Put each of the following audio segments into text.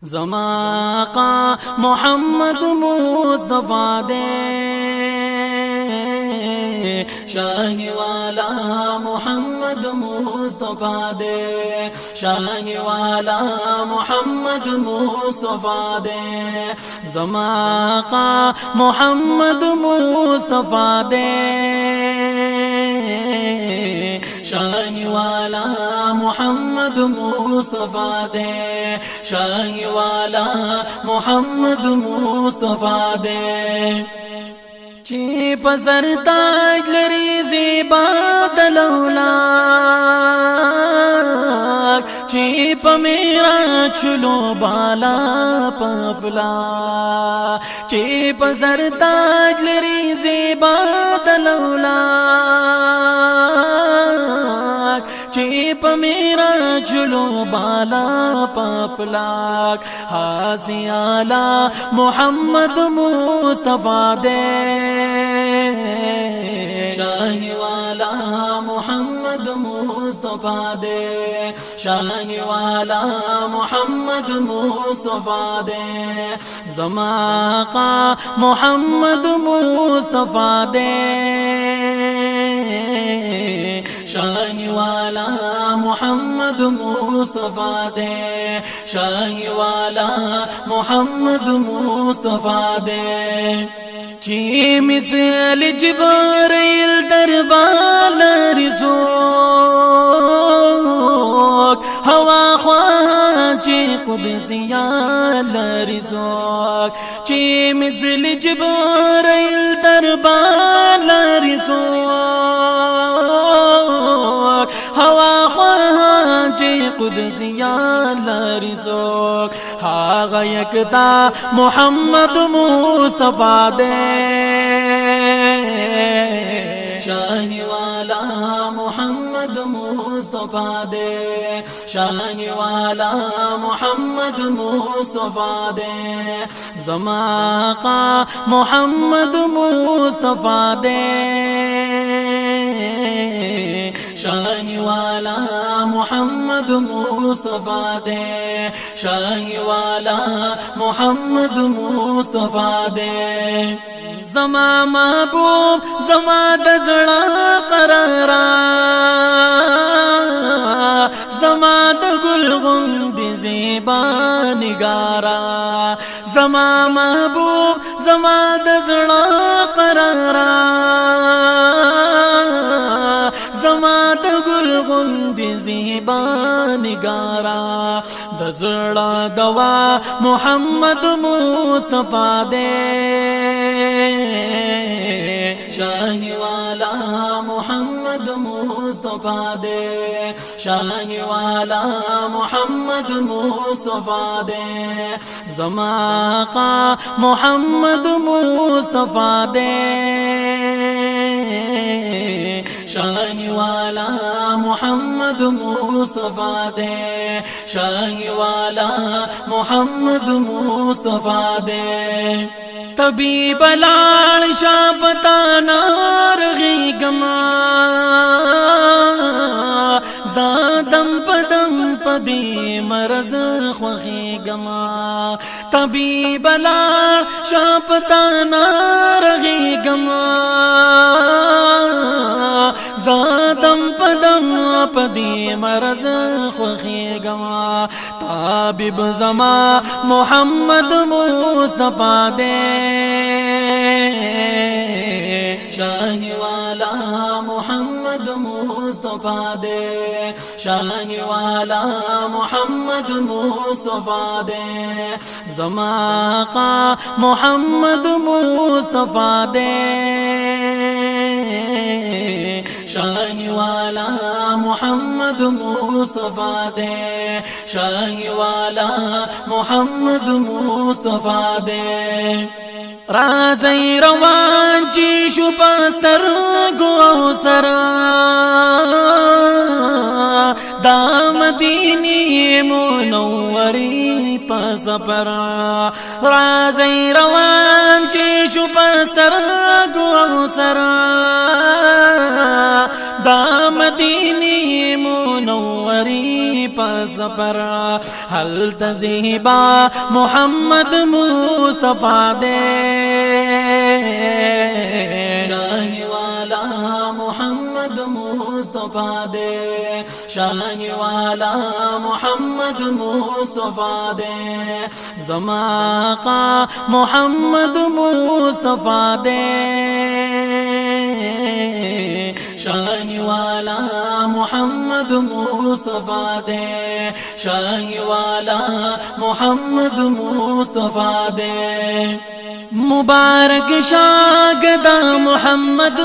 زما آقا محمد مصطفیٰ دے شاہی والا محمد مصطفیٰ دے شاہی والا محمد مصطفیٰ دے زما آقا محمد مصطفیٰ دے شاہی والا محمد مصطفیٰ دے شاہی والا محمد مصطفیٰ دے چی پسر تاج لری زیبا دلولاک چی پا میرا چلو بالا پفلا چی پسر تاج لری زیبا دلولاک چی پا میرا چلو بالا پفلاک حاسی آلا محمد مصطفیٰ دے شاہی والا محمد مصطفیٰ دے شاہی والا محمد مصطفیٰ دے زما آقا محمد مصطفیٰ دے شاہی والا محمد مصطفیٰ دے شاہی والا محمد مصطفیٰ دے چی مثل جبرائیل دربال رسوک ہوا خواہ چی قدسیان رسوک چی مثل جبرائیل دربال رسوک ہوا خواہ چی قدسیان رسوک آغا یکتا محمد مصطفیٰ دے شاہی والا محمد مصطفیٰ دے شاہی والا محمد مصطفیٰ دے زما آقا محمد مصطفیٰ دے شاہی والا محمد مصطفیٰ دے شاہی والا محمد مصطفیٰ دے زما محبوب زما دزڑا قرارا زما دگل غند زیبا نگارا زما محبوب زما دزڑا قرارا زما دگل غند زیبا نگارا دزڑا دوا محمد مصطفیٰ دے شاہی والا محمد مصطفیٰ دے شاہی والا محمد مصطفیٰ دے زما آقا محمد مصطفیٰ دے شاہی والا محمد مصطفیٰ دے شاہی والا محمد مصطفیٰ دے طبیب لاڑ شاپتا نارغی گما زادم پدم پدی مرض خوخی گما طبیب لاڑ شاپتا نارغی گما زادم پدم پدی مرض خوخی گما طبیب زما محمد مصطفیٰ دے شاہی والا محمد مصطفیٰ دے شاہی والا محمد مصطفیٰ دے زما آقا محمد مصطفیٰ دے شاہی والا محمد مصطفیٰ دے شاہی والا محمد مصطفیٰ دے رازی روان چی شپستر گو سرا دا مدینی منوری پس پر رازی روان چی شپستر گو سرا دا مدینی منوری سفر هل تزیبا محمد مصطفیٰ دے شاہی والا محمد مصطفیٰ دے شاہی والا محمد مصطفیٰ دے زما آقا محمد مصطفیٰ دے شاہی والا محمد مصطفیٰ دے شاہی والا محمد مصطفیٰ دے مبارک شاگدا محمد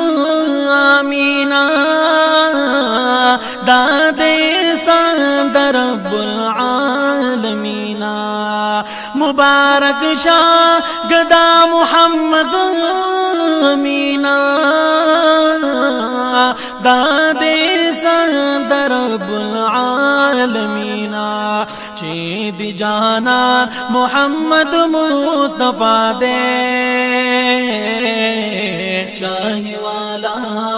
آمینہ دادے ساند رب العالمین مبارک شاگدا محمد آمینہ دادے ساند رب العالمین چید جانا محمد مصطفیٰ دے شاہی والا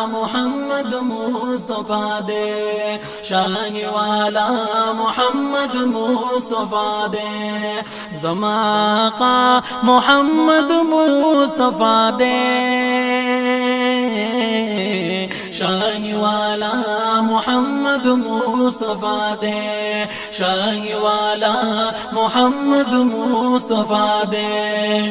محمد مصطفیٰ دے شاہی والا محمد مصطفیٰ دے زما آقا محمد مصطفیٰ دے شاہی والا محمد مصطفیٰ دے شاہی والا محمد مصطفیٰ دے